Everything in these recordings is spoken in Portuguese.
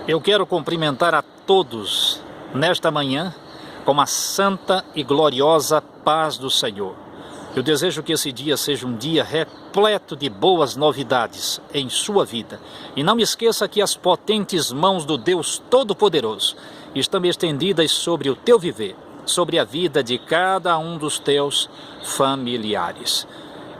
Eu quero cumprimentar a todos nesta manhã com a santa e gloriosa paz do Senhor. Eu desejo que esse dia seja um dia repleto de boas novidades em sua vida. E não esqueça que as potentes mãos do Deus Todo-Poderoso estão estendidas sobre o teu viver, sobre a vida de cada um dos teus familiares.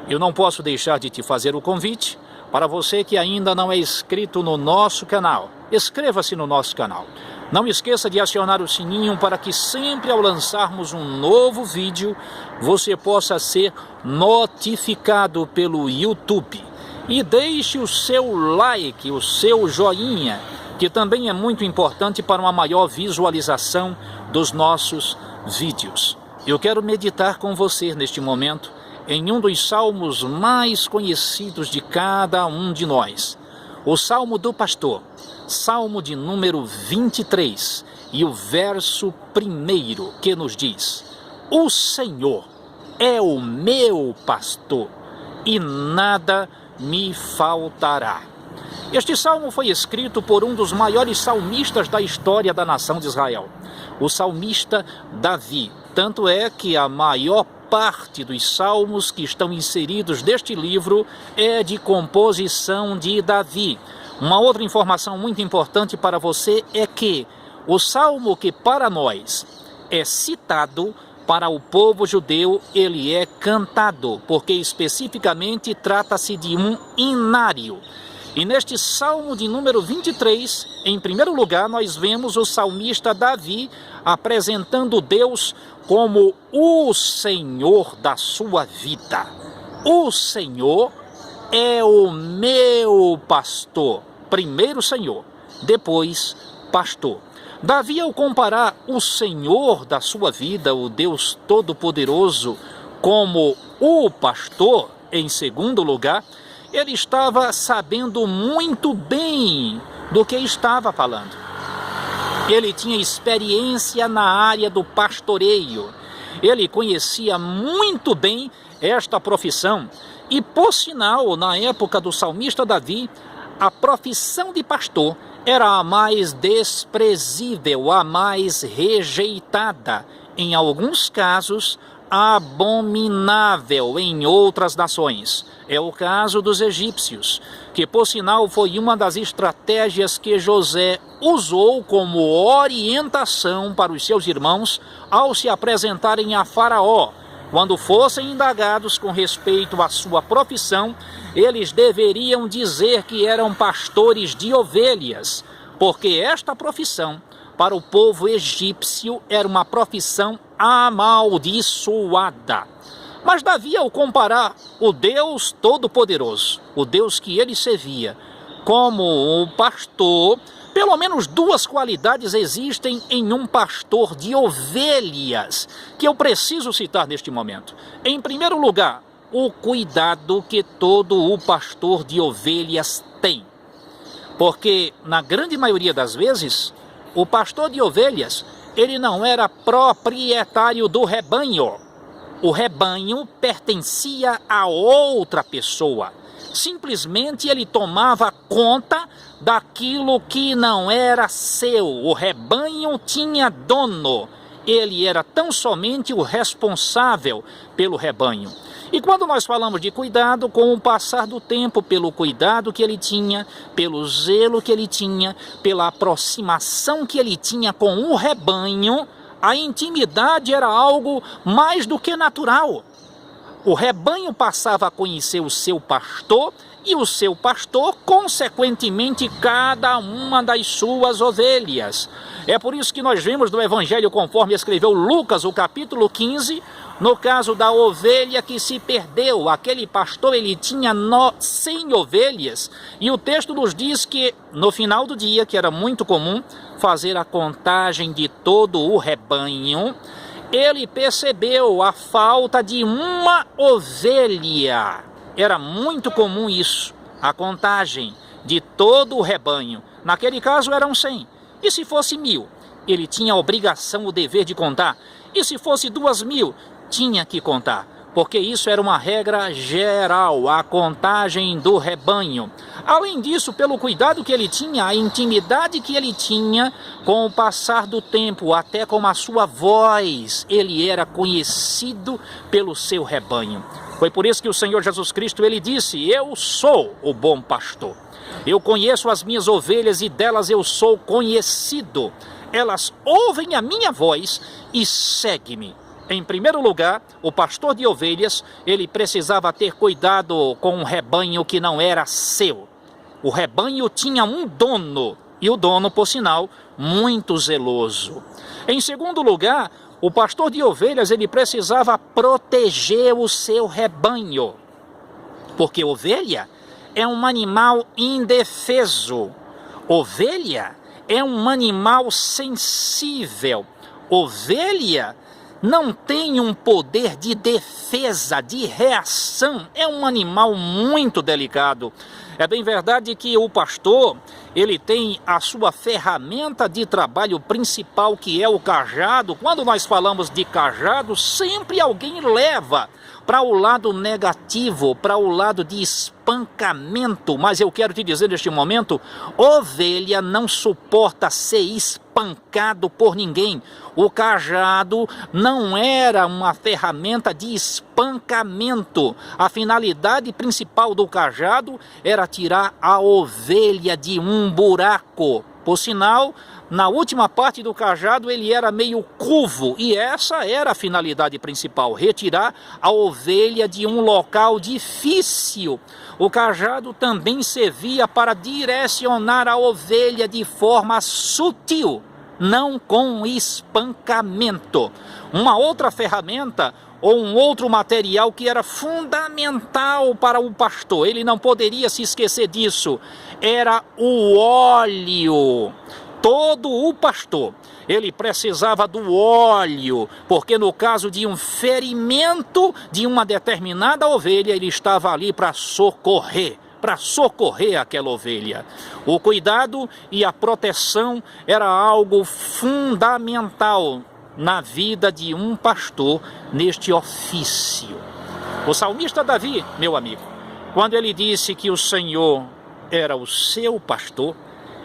Eu não posso deixar de te fazer o convite para você que ainda não é inscrito no nosso canal. Inscreva-se no nosso canal. Não esqueça de acionar o sininho para que sempre ao lançarmos um novo vídeo, você possa ser notificado pelo YouTube. E deixe o seu like, o seu joinha, que também é muito importante para uma maior visualização dos nossos vídeos. Eu quero meditar com você neste momento em um dos salmos mais conhecidos de cada um de nós. O Salmo do Pastor, Salmo de número 23, e o verso 1 que nos diz: O Senhor é o meu pastor e nada me faltará. Este salmo foi escrito por um dos maiores salmistas da história da nação de Israel, o salmista Davi. Tanto é que a maior parte dos salmos que estão inseridos neste livro é de composição de Davi. Uma outra informação muito importante para você é que o salmo que para nós é citado, para o povo judeu ele é cantado, porque especificamente trata-se de um hinário. E neste Salmo de número 23, em primeiro lugar, nós vemos o salmista Davi apresentando Deus como o Senhor da sua vida. O Senhor é o meu pastor. Primeiro Senhor, depois pastor. Davi, ao comparar o Senhor da sua vida, o Deus Todo-Poderoso, como o pastor, em segundo lugar, ele estava sabendo muito bem do que estava falando. Ele tinha experiência na área do pastoreio. Ele conhecia muito bem esta profissão. E, por sinal, na época do salmista Davi, a profissão de pastor era a mais desprezível, a mais rejeitada. Em alguns casos, abominável em outras nações. É o caso dos egípcios, que por sinal foi uma das estratégias que José usou como orientação para os seus irmãos ao se apresentarem a Faraó. Quando fossem indagados com respeito à sua profissão, eles deveriam dizer que eram pastores de ovelhas, porque esta profissão, para o povo egípcio, era uma profissão amaldiçoada. Mas Davi, ao comparar o Deus Todo-Poderoso, o Deus que ele servia, como o pastor, pelo menos duas qualidades existem em um pastor de ovelhas, que eu preciso citar neste momento. Em primeiro lugar, o cuidado que todo o pastor de ovelhas tem. Porque, na grande maioria das vezes, o pastor de ovelhas, ele não era proprietário do rebanho. O rebanho pertencia a outra pessoa. Simplesmente ele tomava conta daquilo que não era seu. O rebanho tinha dono. Ele era tão somente o responsável pelo rebanho. E quando nós falamos de cuidado, com o passar do tempo, pelo cuidado que ele tinha, pelo zelo que ele tinha, pela aproximação que ele tinha com o rebanho, a intimidade era algo mais do que natural. O rebanho passava a conhecer o seu pastor e o seu pastor, consequentemente, cada uma das suas ovelhas. É por isso que nós vemos no Evangelho, conforme escreveu Lucas, o capítulo 15, no caso da ovelha que se perdeu. Aquele pastor, ele tinha 100 ovelhas, e o texto nos diz que no final do dia, que era muito comum fazer a contagem de todo o rebanho, ele percebeu a falta de uma ovelha. Era muito comum isso, a contagem de todo o rebanho. Naquele caso eram 100. E se fosse 1000? Ele tinha a obrigação, o dever de contar. E se fosse 2000? Tinha que contar. porque isso era uma regra geral, a contagem do rebanho. Além disso, pelo cuidado que ele tinha, a intimidade que ele tinha com o passar do tempo, até com a sua voz, ele era conhecido pelo seu rebanho. Foi por isso que o Senhor Jesus Cristo, ele disse: eu sou o bom pastor. Eu conheço as minhas ovelhas e delas eu sou conhecido. Elas ouvem a minha voz e seguem-me. Em primeiro lugar, o pastor de ovelhas, ele precisava ter cuidado com um rebanho que não era seu. O rebanho tinha um dono, e o dono, por sinal, muito zeloso. Em segundo lugar, o pastor de ovelhas, ele precisava proteger o seu rebanho, porque ovelha é um animal indefeso. Ovelha é um animal sensível. Ovelha não tem um poder de defesa, de reação. É um animal muito delicado. É bem verdade que o pastor, ele tem a sua ferramenta de trabalho principal, que é o cajado. Quando nós falamos de cajado, sempre alguém leva para o lado negativo, para o lado de espancamento. Mas eu quero te dizer neste momento, ovelha não suporta ser espancado por ninguém. O cajado não era uma ferramenta de espancamento. A finalidade principal do cajado era tirar a ovelha de um buraco. Por sinal, na última parte do cajado ele era meio curvo, e essa era a finalidade principal, retirar a ovelha de um local difícil. O cajado também servia para direcionar a ovelha de forma sutil, não com espancamento. Uma outra ferramenta ou um outro material que era fundamental para o pastor, ele não poderia se esquecer disso, era o óleo. Todo o pastor, ele precisava do óleo, porque no caso de um ferimento de uma determinada ovelha, ele estava ali para socorrer aquela ovelha. O cuidado e a proteção era algo fundamental na vida de um pastor neste ofício. O salmista Davi, meu amigo, quando ele disse que o Senhor era o seu pastor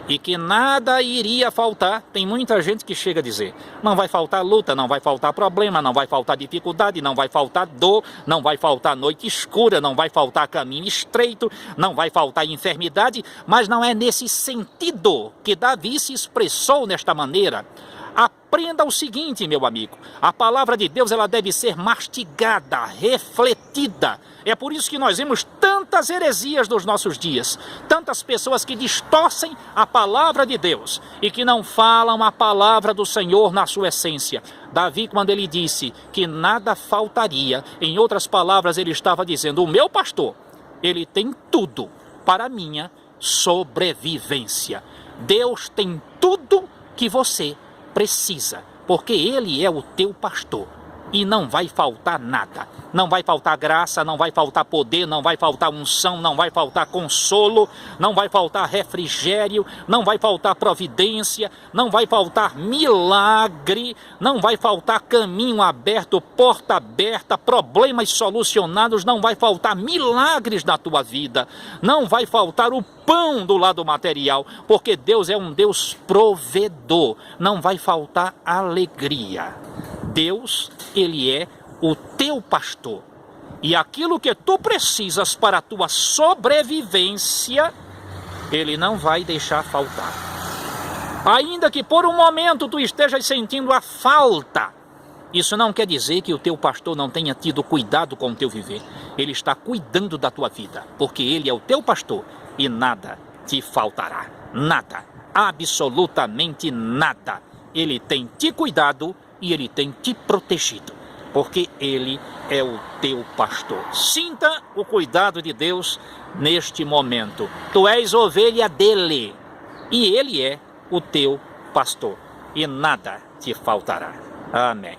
e que nada iria faltar, tem muita gente que chega a dizer: não vai faltar luta, não vai faltar problema, não vai faltar dificuldade, não vai faltar dor, não vai faltar noite escura, não vai faltar caminho estreito, não vai faltar enfermidade. Mas não é nesse sentido que Davi se expressou nesta maneira. Aprenda o seguinte, meu amigo, a palavra de Deus, ela deve ser mastigada, refletida. É por isso que nós vemos tantas heresias nos nossos dias, tantas pessoas que distorcem a palavra de Deus e que não falam a palavra do Senhor na sua essência. Davi, quando ele disse que nada faltaria, em outras palavras, ele estava dizendo: o meu pastor, ele tem tudo para a minha sobrevivência. Deus tem tudo que você precisa, porque ele é o teu pastor e não vai faltar nada. Não vai faltar graça, não vai faltar poder, não vai faltar unção, não vai faltar consolo, não vai faltar refrigério, não vai faltar providência, não vai faltar milagre, não vai faltar caminho aberto, porta aberta, problemas solucionados, não vai faltar milagres na tua vida, não vai faltar o pão do lado material, porque Deus é um Deus provedor. Não vai faltar alegria. Deus, ele é o teu pastor, e aquilo que tu precisas para a tua sobrevivência, ele não vai deixar faltar. Ainda que por um momento tu estejas sentindo a falta, isso não quer dizer que o teu pastor não tenha tido cuidado com o teu viver. Ele está cuidando da tua vida, porque ele é o teu pastor e nada te faltará. Nada, absolutamente nada. Ele tem te cuidado e ele tem te protegido, porque ele é o teu pastor. Sinta o cuidado de Deus neste momento. Tu és ovelha dele e ele é o teu pastor, e nada te faltará. Amém.